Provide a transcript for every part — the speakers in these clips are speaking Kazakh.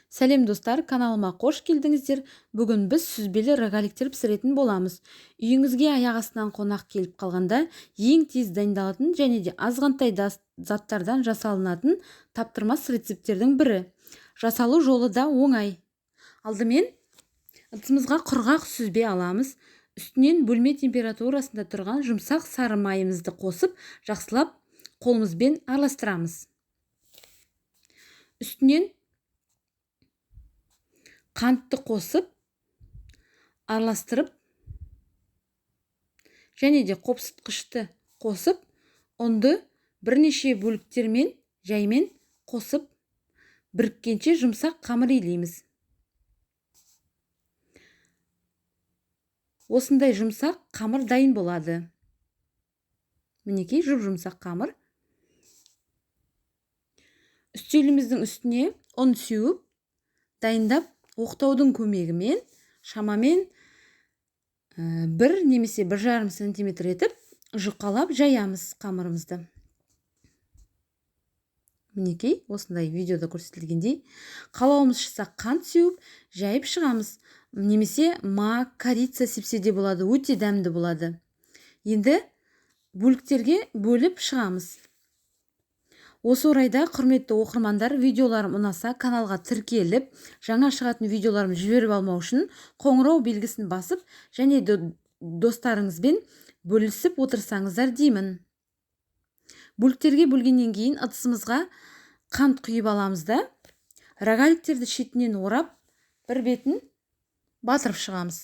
Сәлем достар, каналыма қош келдіңіздер. Бүгін біз сүзбелі рогаликтер пісіретін боламыз. Үйіңізге аяқ астынан қонақ келіп қалғанда ең тез дайындалатын және де азғантай заттардан жасалынатын таптырмас рецепттердің бірі. Жасалу жолы да оңай. Алдымен ыдысымызға құрғақ сүзбе аламыз. Үстінен бөлме температурасында тұрған жұмсақ сары майымызды қосып, жақсылап қолымызбен араластырамыз. Үстінен қантты қосып, араластырып, және де қопсытқышты қосып, ұнды бірнеше бөліктермен жаймен қосып, біріккенше жұмсақ қамыр илейміз. Осындай жұмсақ қамыр дайын болады. Мінекей жұмсақ қамыр. Үстеліміздің үстіне ұн сеуіп, дайындап, оқтаудың көмегімен шамамен 1 немесе 1,5 сантиметр етіп жұқалап жаямыз қамырымызды. Мінекей, осындай видеода көрсетілгендей, қалауымыз шықса қант сеуіп, жайып шығамыз. Немесе мак, корица сепсе де болады, өте дәмді болады. Енді бөліктерге бөліп шығамыз. Осы орайда, құрметті оқырмандар, видеоларым ұнаса, каналға тіркеліп, жаңа шығатын видеоларым жіберіп алмау үшін қоңырау белгісін басып, және достарыңызбен бөлісіп отырсаңыздар деймін. Бөліктерге бөлгеннен кейін ыдысымызға қант құйып аламыз да, рогаликтерді шетінен орап, бір бетін батырып шығамыз.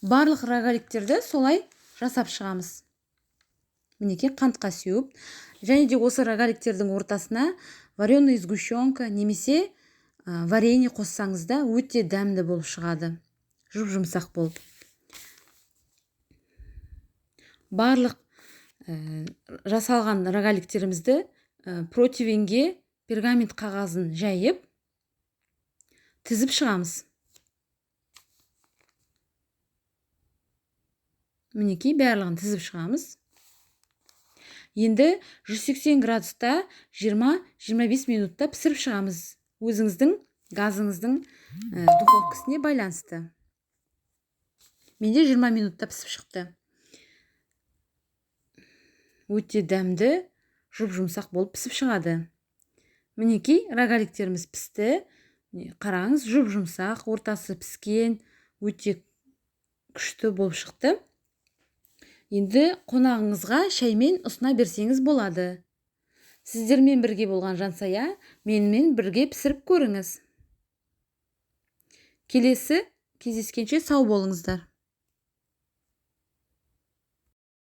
Барлық рогаликтерді солай жасап шығамыз. Мінекей қантқа сеуіп, және де осы рогаликтердің ортасына вареный сгущенка немесе варенье қоссаңыз да өте дәмді болып шығады. Жұмсақ болып. Барлық жасалған рогаликтерімізді противенге пергамент қағазын жайып, тізіп шығамыз. Мінекей барлығын тізіп шығамыз. Енді 180 градуста 20-25 минутта пісіріп шығамыз. Өзіңіздің газыңыздың духовкасына байланысты. Менде 20 минутта пісіп шықты. Өте дәмді, жұмсақ болып пісіп шығады. Мінекей, рогаликтеріміз пісті. Қараңыз, жұмсақ, ортасы піскен, өте күшті болып шықты. Енді қонағыңызға шаймен ұсына берсеңіз болады. Сіздермен бірге болған Жансая, менімен бірге пісіріп көріңіз. Келесі кездескенше сау болыңыздар.